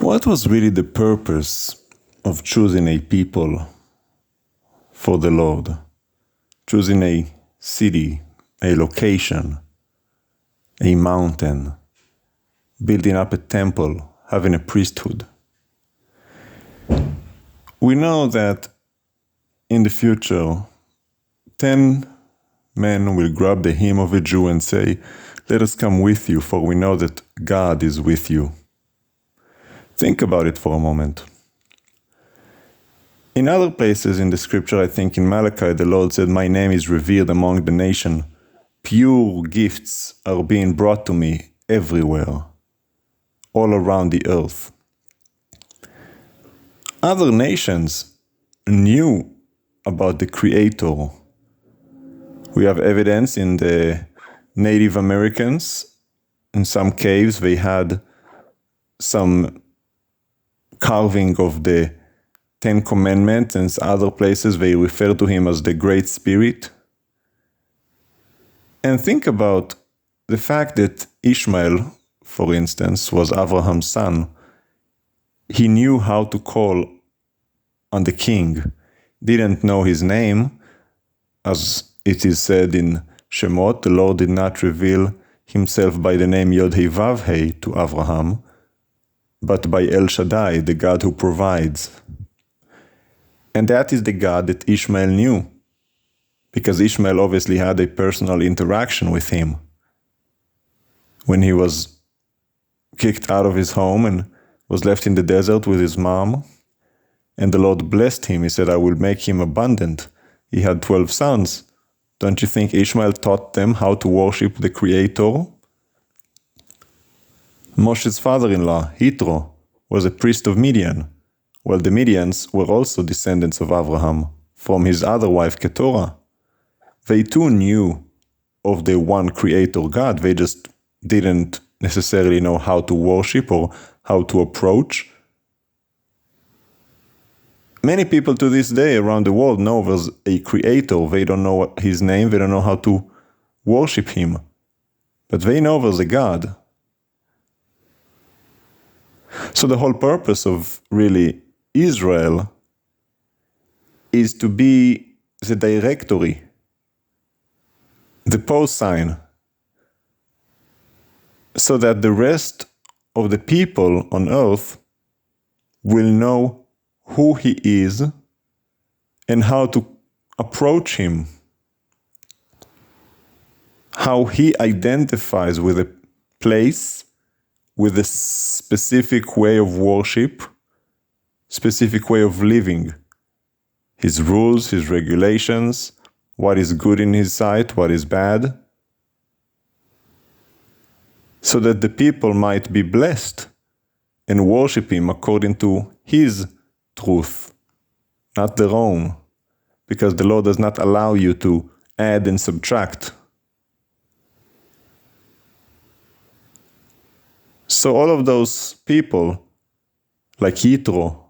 What was really the purpose of choosing a people for the Lord? Choosing a city, a location, a mountain, building up a temple, having a priesthood. We know that in the future, 10 men will grab the hem of a Jew and say, "Let us come with you, for we know that God is with you." Think about it for a moment. In other places in the scripture, I think in Malachi, the Lord said, "My name is revered among the nation. Pure gifts are being brought to me everywhere, all around the earth." Other nations knew about the Creator. We have evidence in the Native Americans. In some caves, they had some carving of the 10 Commandments, and other places they refer to him as the Great Spirit. And think about the fact that Ishmael, for instance, was Abraham's son. He knew how to call on the king, didn't know his name. As it is said in Shemot, the Lord did not reveal himself by the name Yod-Heh-Vav-Heh to Abraham, but by El Shaddai, the God who provides. And that is the God that Ishmael knew, because Ishmael obviously had a personal interaction with him. When he was kicked out of his home and was left in the desert with his mom, and the Lord blessed him, he said, "I will make him abundant." He had 12 sons. Don't you think Ishmael taught them how to worship the Creator? Moshe's father-in-law, Yitro, was a priest of Midian, while the Midians were also descendants of Abraham from his other wife, Keturah. They too knew of the one Creator God. They just didn't necessarily know how to worship or how to approach. Many people to this day around the world know there's a Creator. They don't know his name. They don't know how to worship him. But they know there's a God. So the whole purpose of really Israel is to be the directory, the post sign, so that the rest of the people on earth will know who he is and how to approach him, how he identifies with a place, with a specific way of worship, specific way of living, his rules, his regulations, what is good in his sight, what is bad, so that the people might be blessed and worship him according to his truth, not their own, because the Lord does not allow you to add and subtract. So all of those people, like Yitro,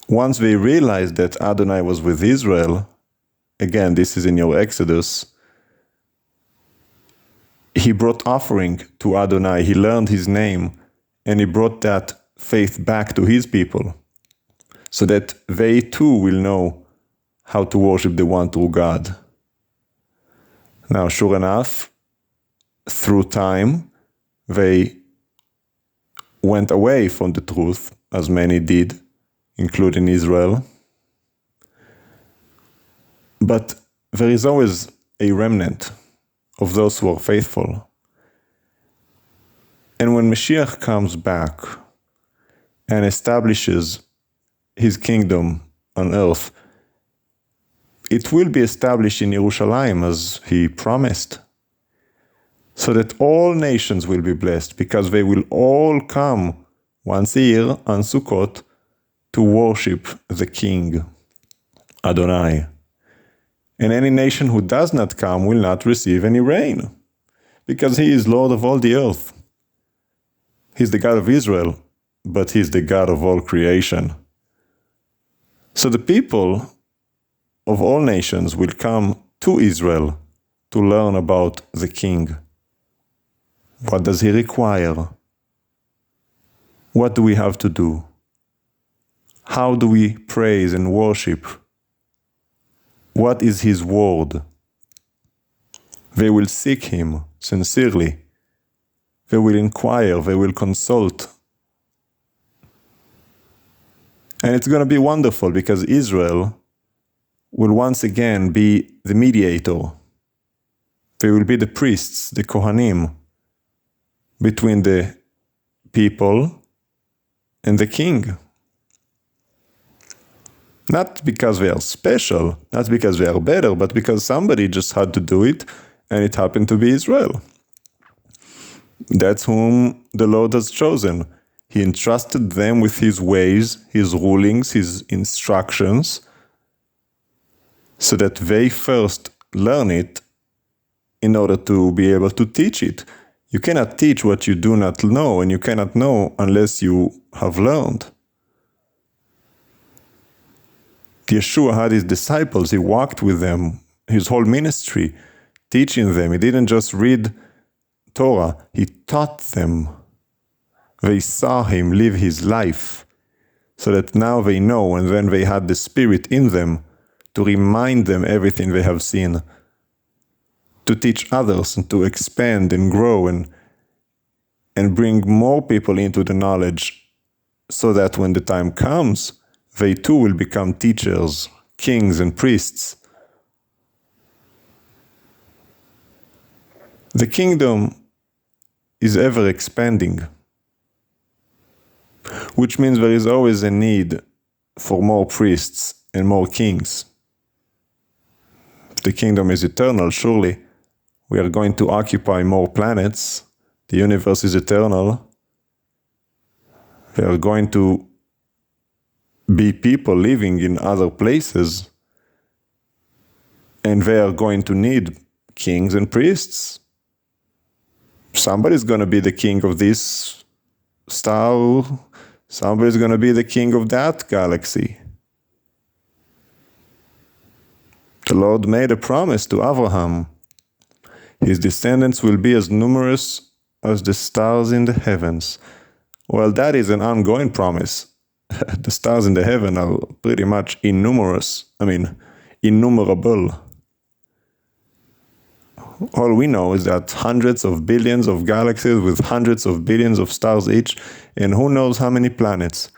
once they realized that Adonai was with Israel, again, this is in your Exodus, he brought offering to Adonai, he learned his name, and he brought that faith back to his people, so that they too will know how to worship the one true God. Now, sure enough, through time, they went away from the truth, as many did, including Israel. But there is always a remnant of those who are faithful. And when Mashiach comes back and establishes his kingdom on earth, it will be established in Jerusalem as he promised, so that all nations will be blessed, because they will all come once a year on Sukkot to worship the King, Adonai. And any nation who does not come will not receive any rain, because he is Lord of all the earth. He's the God of Israel, but he's the God of all creation. So the people of all nations will come to Israel to learn about the King. What does he require? What do we have to do? How do we praise and worship? What is His word? They will seek Him sincerely. They will inquire, they will consult. And it's going to be wonderful because Israel will once again be the mediator. They will be the priests, the Kohanim, between the people and the king. Not because they are special, not because they are better, but because somebody just had to do it, and it happened to be Israel. That's whom the Lord has chosen. He entrusted them with His ways, His rulings, His instructions, so that they first learn it in order to be able to teach it. You cannot teach what you do not know, and you cannot know unless you have learned. Yeshua had His disciples. He walked with them, His whole ministry, teaching them. He didn't just read Torah, He taught them. They saw Him live His life, so that now they know, and then they had the Spirit in them to remind them everything they have seen, to teach others and to expand and grow and bring more people into the knowledge, so that when the time comes, they too will become teachers, kings and priests. The kingdom is ever expanding, which means there is always a need for more priests and more kings. If the kingdom is eternal, surely we are going to occupy more planets. The universe is eternal. There are going to be people living in other places, and they are going to need kings and priests. Somebody's going to be the king of this star. Somebody's going to be the king of that galaxy. The Lord made a promise to Abraham. His descendants will be as numerous as the stars in the heavens. Well, that is an ongoing promise. The stars in the heaven are pretty much innumerable. All we know is that hundreds of billions of galaxies with hundreds of billions of stars each, and who knows how many planets.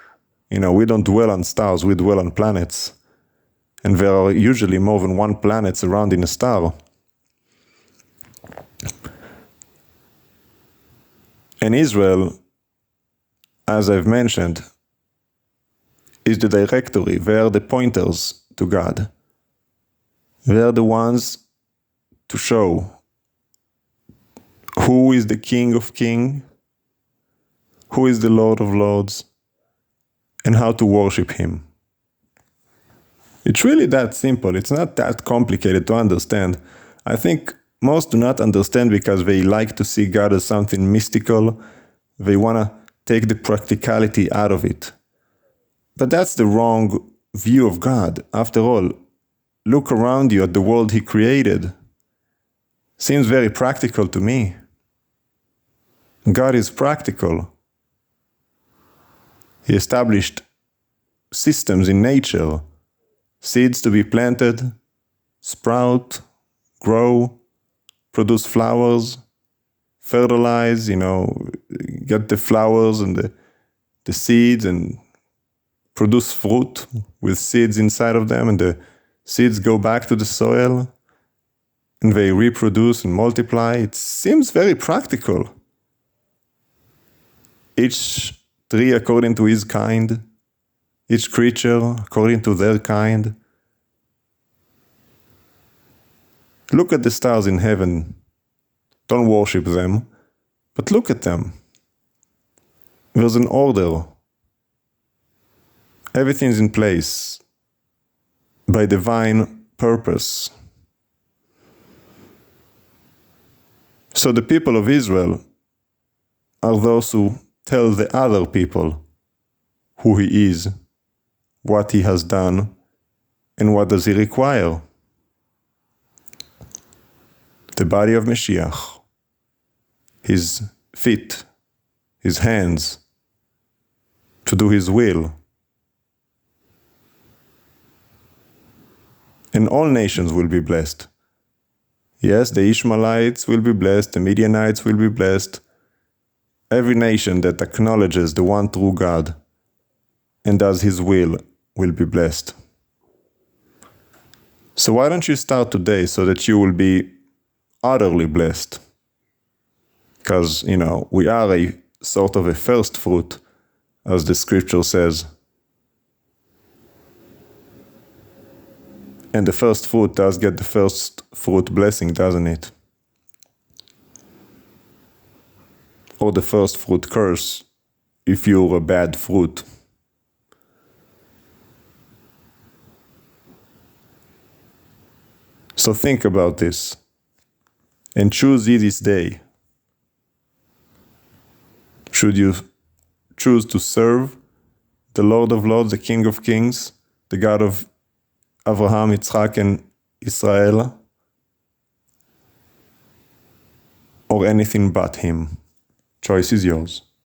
We don't dwell on stars, we dwell on planets. And there are usually more than one planet surrounding a star. And Israel, as I've mentioned, is the directory. They are the pointers to God. They are the ones to show who is the King of Kings, who is the Lord of Lords, and how to worship Him. It's really that simple. It's not that complicated to understand. I think most do not understand because they like to see God as something mystical. They want to take the practicality out of it. But that's the wrong view of God. After all, look around you at the world He created. Seems very practical to me. God is practical. He established systems in nature, seeds to be planted, sprout, grow, produce flowers, fertilize, get the flowers and the seeds and produce fruit with seeds inside of them, and the seeds go back to the soil and they reproduce and multiply. It seems very practical. Each tree according to his kind, each creature according to their kind. Look at the stars in heaven. Don't worship them, but look at them. There's an order. Everything's in place by divine purpose. So the people of Israel are those who tell the other people who He is, what He has done, and what does He require. The body of Mashiach, His feet, His hands, to do his will. And all nations will be blessed. Yes, the Ishmaelites will be blessed, the Midianites will be blessed. Every nation that acknowledges the one true God and does his will be blessed. So why don't you start today so that you will be utterly blessed? Because, we are a sort of a first fruit, as the scripture says. And the first fruit does get the first fruit blessing, doesn't it? Or the first fruit curse, if you're a bad fruit. So think about this, and choose ye this day. Should you choose to serve the Lord of Lords, the King of Kings, the God of Abraham, Yitzchak, and Israel, or anything but him? Choice is yours.